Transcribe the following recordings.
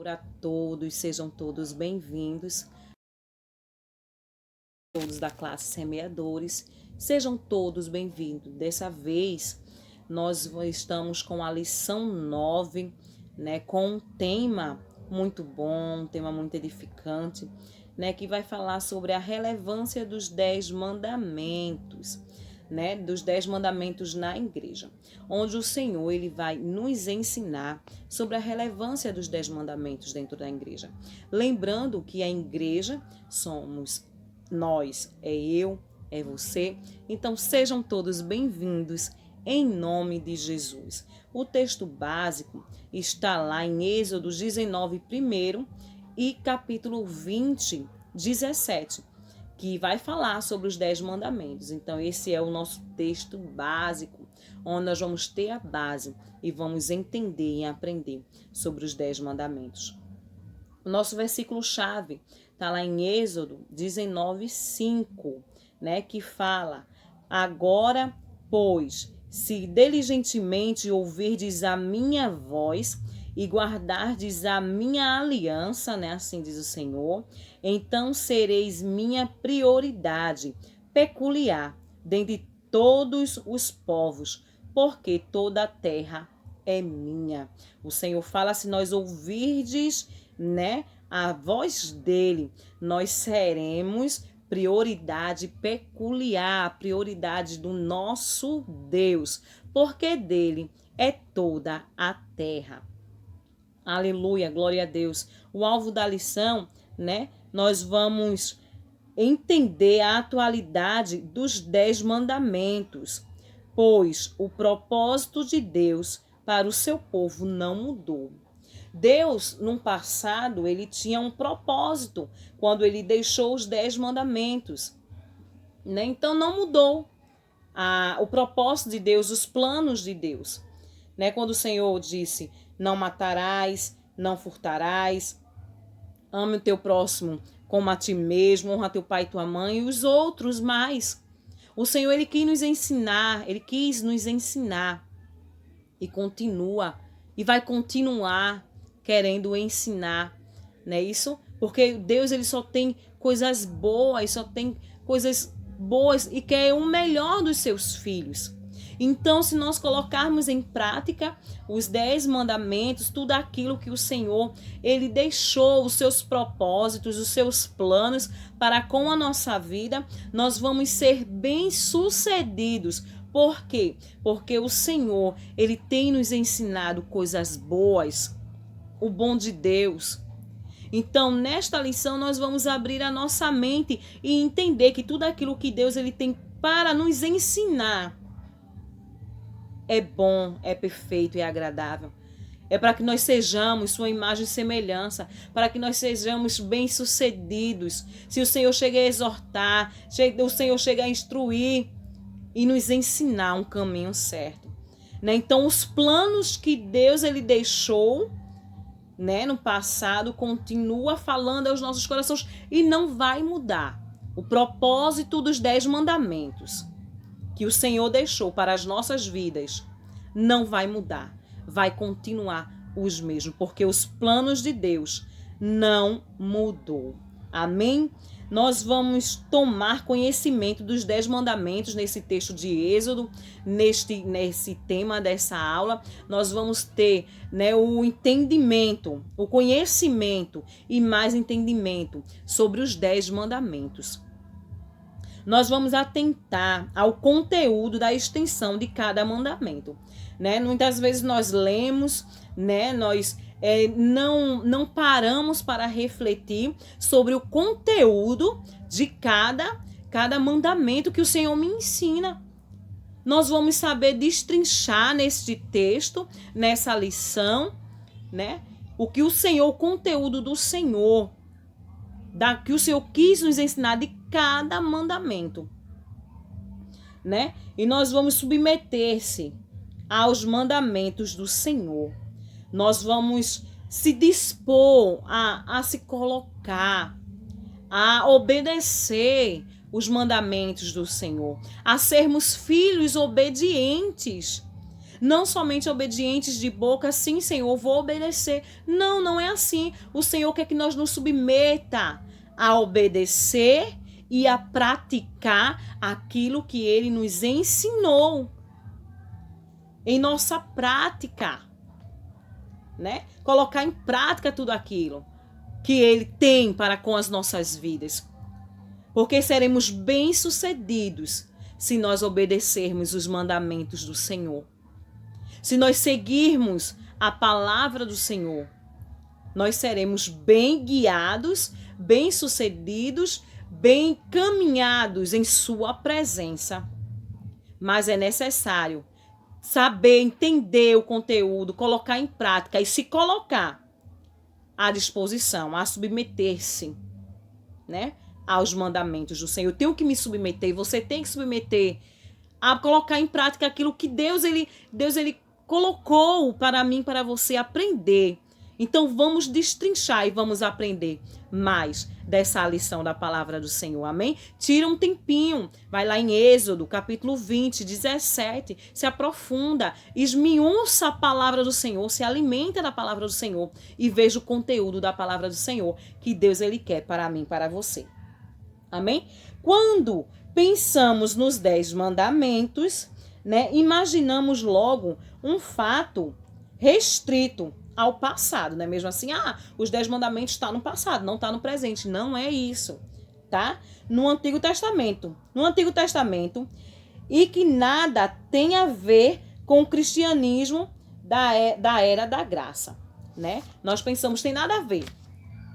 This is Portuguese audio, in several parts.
A todos, sejam todos bem-vindos, todos da classe Semeadores, sejam todos bem-vindos. Dessa vez, nós estamos com a lição 9, com um tema muito bom, um tema muito edificante, que vai falar sobre a relevância dos 10 mandamentos, dos 10 mandamentos na igreja, onde o Senhor ele vai nos ensinar sobre a relevância dos 10 mandamentos dentro da igreja. Lembrando que a igreja somos nós, é eu, é você. Então sejam todos bem-vindos em nome de Jesus. O texto básico está lá em Êxodo 19, primeiro, e capítulo 20, 17. Que vai falar sobre os 10 mandamentos. Então, esse é o nosso texto básico, onde nós vamos ter a base e vamos entender e aprender sobre os 10 mandamentos. O nosso versículo-chave está lá em Êxodo 19, 5, que fala: agora, pois, se diligentemente ouvirdes a minha voz e guardardes a minha aliança, assim diz o Senhor, então sereis minha prioridade peculiar dentre todos os povos, porque toda a terra é minha. O Senhor fala: se nós ouvirdes, a voz dele, nós seremos prioridade peculiar, prioridade do nosso Deus, porque dele é toda a terra. Aleluia, glória a Deus. O alvo da lição, nós vamos entender a atualidade dos 10 mandamentos, pois o propósito de Deus para o seu povo não mudou. Deus, no passado, ele tinha um propósito quando ele deixou os 10 mandamentos. Então não mudou o propósito de Deus, os planos de Deus. Quando o Senhor disse: não matarás, não furtarás, ame o teu próximo como a ti mesmo, honra teu pai e tua mãe e os outros mais. O Senhor ele quis nos ensinar e continua e vai continuar querendo ensinar, não é isso? Porque Deus ele só tem coisas boas, e quer o melhor dos seus filhos. Então, se nós colocarmos em prática os 10 mandamentos, tudo aquilo que o Senhor, ele deixou, os seus propósitos, os seus planos para com a nossa vida, nós vamos ser bem-sucedidos. Por quê? Porque o Senhor, ele tem nos ensinado coisas boas, o bom de Deus. Então, nesta lição, nós vamos abrir a nossa mente e entender que tudo aquilo que Deus ele tem para nos ensinar é bom, é perfeito, é agradável. É para que nós sejamos sua imagem e semelhança, para que nós sejamos bem-sucedidos. Se o Senhor chega a exortar, o Senhor chega a instruir e nos ensinar um caminho certo. Então, os planos que Deus ele deixou, no passado, continua falando aos nossos corações e não vai mudar. O propósito dos 10 mandamentos que o Senhor deixou para as nossas vidas não vai mudar, vai continuar os mesmos, porque os planos de Deus não mudou. Amém? Nós vamos tomar conhecimento dos 10 mandamentos nesse texto de Êxodo, nesse tema dessa aula. Nós vamos ter o entendimento, o conhecimento e mais entendimento sobre os 10 mandamentos. Nós vamos atentar ao conteúdo da extensão de cada mandamento. Muitas vezes nós lemos, nós não paramos para refletir sobre o conteúdo de cada mandamento que o Senhor me ensina. Nós vamos saber destrinchar neste texto, nessa lição, o conteúdo do Senhor, que o Senhor quis nos ensinar de cada mandamento, E nós vamos submeter-se aos mandamentos do Senhor. Nós vamos se dispor a se colocar, a obedecer os mandamentos do Senhor, a sermos filhos obedientes. Não somente obedientes de boca, sim, Senhor, vou obedecer. Não, não é assim. O Senhor quer que nós nos submeta a obedecer e a praticar aquilo que Ele nos ensinou em nossa prática, né? Colocar em prática tudo aquilo que Ele tem para com as nossas vidas. Porque seremos bem-sucedidos se nós obedecermos os mandamentos do Senhor. Se nós seguirmos a palavra do Senhor, nós seremos bem guiados, bem-sucedidos, bem caminhados em sua presença. Mas é necessário saber, entender o conteúdo, colocar em prática e se colocar à disposição, a submeter-se, né, aos mandamentos do Senhor. Eu tenho que me submeter, você tem que submeter a colocar em prática aquilo que Deus ele colocou para mim, para você aprender. Então vamos destrinchar e vamos aprender mais dessa lição da palavra do Senhor, amém? Tira um tempinho, vai lá em Êxodo, capítulo 20, 17, se aprofunda, esmiuça a palavra do Senhor, se alimenta da palavra do Senhor e veja o conteúdo da palavra do Senhor que Deus ele quer para mim, para você, amém? Quando pensamos nos 10 mandamentos, né, imaginamos logo um fato restrito ao passado, não é mesmo assim? Os 10 mandamentos estão no passado, não está no presente. Não é isso, tá? No Antigo Testamento, e que nada tem a ver com o cristianismo da era da graça, né? Nós pensamos, tem nada a ver.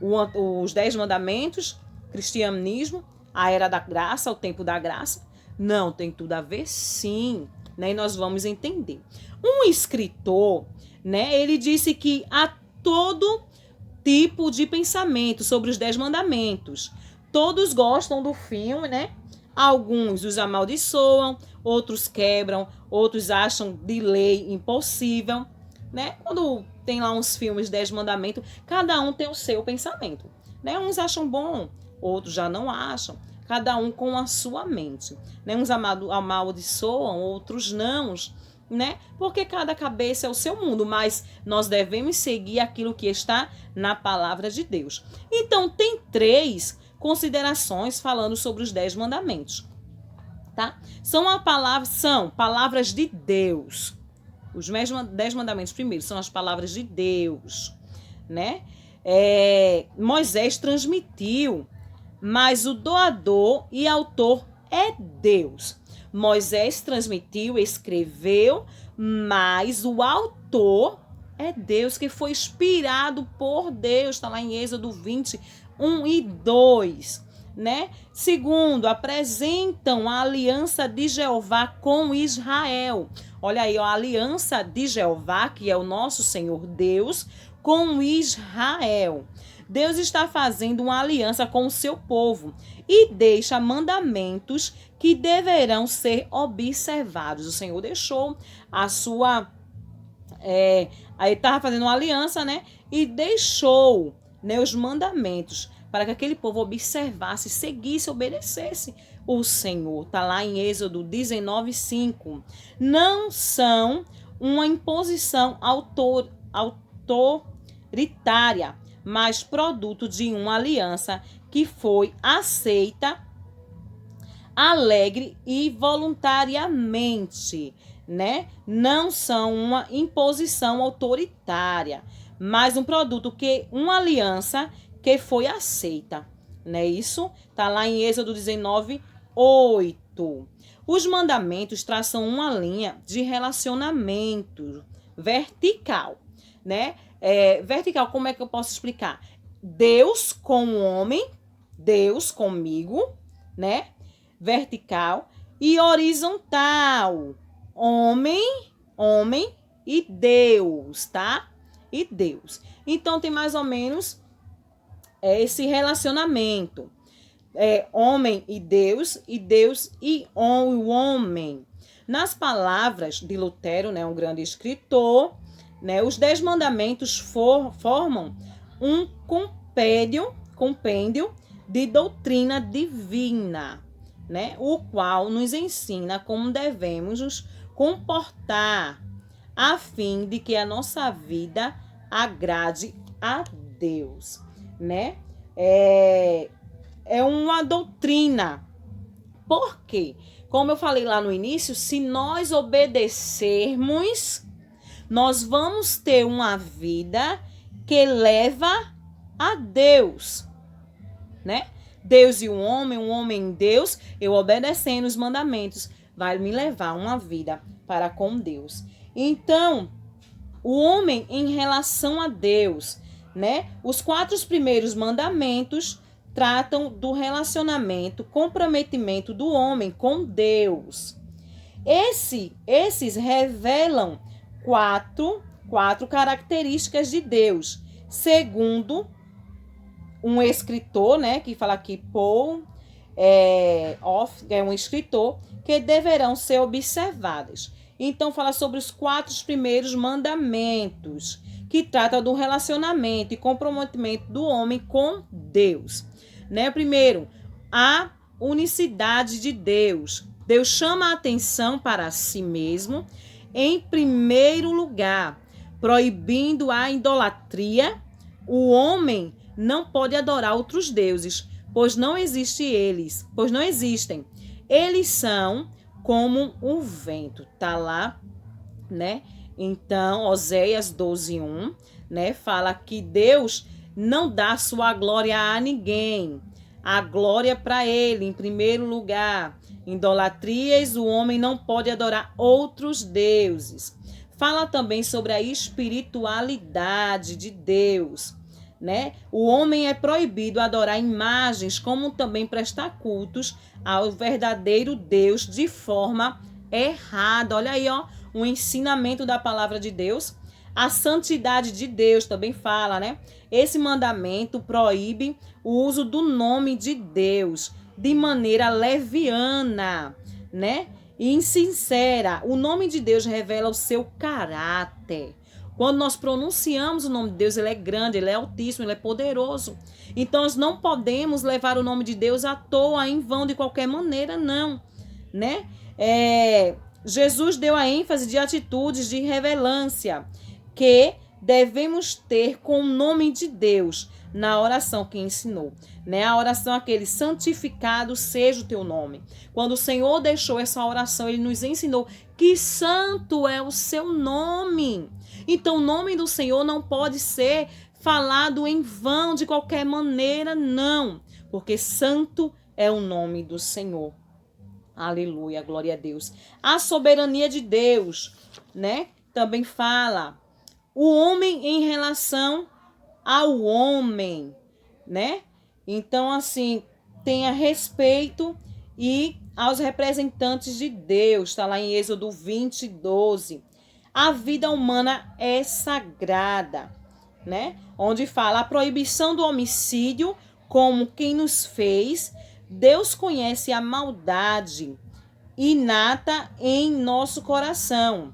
Os 10 mandamentos, cristianismo, a era da graça, o tempo da graça. Não, tem tudo a ver sim, né? E nós vamos entender. Um escritor, né, ele disse que há todo tipo de pensamento sobre os 10 mandamentos. Todos gostam do filme, né? Alguns os amaldiçoam, outros quebram, outros acham de lei impossível, né? Quando tem lá uns filmes 10 mandamentos, cada um tem o seu pensamento, né? Uns acham bom, outros já não acham. Cada um com a sua mente, né? Uns amaldiçoam, outros não, né? Porque cada cabeça é o seu mundo, mas nós devemos seguir aquilo que está na palavra de Deus. Então, tem 3 considerações falando sobre os 10 mandamentos, tá? São palavras de Deus. Os 10 mandamentos, primeiro, são as palavras de Deus, né? Moisés transmitiu, mas o doador e autor é Deus. Moisés transmitiu, escreveu, mas o autor é Deus, que foi inspirado por Deus. Está lá em Êxodo 20, 1 e 2. Né? Segundo, apresentam a aliança de Jeová com Israel. Olha aí, a aliança de Jeová, que é o nosso Senhor Deus, com Israel. Deus está fazendo uma aliança com o seu povo e deixa mandamentos que deverão ser observados. O Senhor deixou a sua... aí estava fazendo uma aliança, né? E deixou, né, os mandamentos para que aquele povo observasse, seguisse, obedecesse o Senhor. Está lá em Êxodo 19:5. Não são uma imposição autoritária, mas produto de uma aliança que foi aceita, alegre e voluntariamente, né? Não são uma imposição autoritária, mas um produto uma aliança que foi aceita, né? Isso tá lá em Êxodo 19:8. Os mandamentos traçam uma linha de relacionamento vertical, né? Vertical, como é que eu posso explicar? Deus com o homem, Deus comigo, né? Vertical e horizontal, homem e Deus, tá? E Deus. Então tem mais ou menos esse relacionamento. Homem e Deus e o homem. Nas palavras de Lutero, né, um grande escritor, né, os 10 mandamentos formam um compêndio de doutrina divina, né, o qual nos ensina como devemos nos comportar a fim de que a nossa vida agrade a Deus, né? É uma doutrina. Por quê? Como eu falei lá no início, se nós obedecermos, nós vamos ter uma vida que leva a Deus, né? Deus e o homem em Deus, eu obedecendo os mandamentos, vai me levar uma vida para com Deus. Então, o homem em relação a Deus, né? Os 4 primeiros mandamentos tratam do relacionamento, comprometimento do homem com Deus. Esses revelam quatro características de Deus, segundo um escritor, né, que fala aqui Paul Off, é um escritor, que deverão ser observadas. Então, fala sobre os 4 primeiros mandamentos, que trata do relacionamento e comprometimento do homem com Deus. Né? Primeiro, a unicidade de Deus. Deus chama a atenção para si mesmo, em primeiro lugar, proibindo a idolatria. O homem não pode adorar outros deuses, pois não existem. Eles são como o vento. Tá lá, né? Então, Oséias 12:1, né, fala que Deus não dá sua glória a ninguém. A glória para ele, em primeiro lugar. Idolatrias, o homem não pode adorar outros deuses. Fala também sobre a espiritualidade de Deus, né? O homem é proibido adorar imagens, como também prestar cultos ao verdadeiro Deus de forma errada. Olha aí, ó, um ensinamento da palavra de Deus. A santidade de Deus também fala, né? Esse mandamento proíbe o uso do nome de Deus de maneira leviana, né? E insincera. O nome de Deus revela o seu caráter. Quando nós pronunciamos o nome de Deus, ele é grande, ele é altíssimo, ele é poderoso. Então, nós não podemos levar o nome de Deus à toa, em vão, de qualquer maneira, não, né? Jesus deu a ênfase de atitudes de reverência que devemos ter com o nome de Deus na oração que ensinou, né? A oração aquele, santificado seja o teu nome. Quando o Senhor deixou essa oração, ele nos ensinou que santo é o seu nome. Então, o nome do Senhor não pode ser falado em vão de qualquer maneira, não, porque santo é o nome do Senhor. Aleluia, glória a Deus. A soberania de Deus, né? Também fala o homem em relação ao homem, né? Então, assim, tenha respeito e aos representantes de Deus. Está lá em Êxodo 20:12. A vida humana é sagrada, né? Onde fala a proibição do homicídio, como quem nos fez. Deus conhece a maldade inata em nosso coração.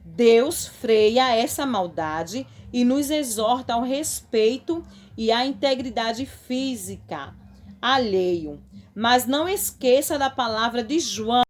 Deus freia essa maldade e nos exorta ao respeito e à integridade física alheio. Mas não esqueça da palavra de João.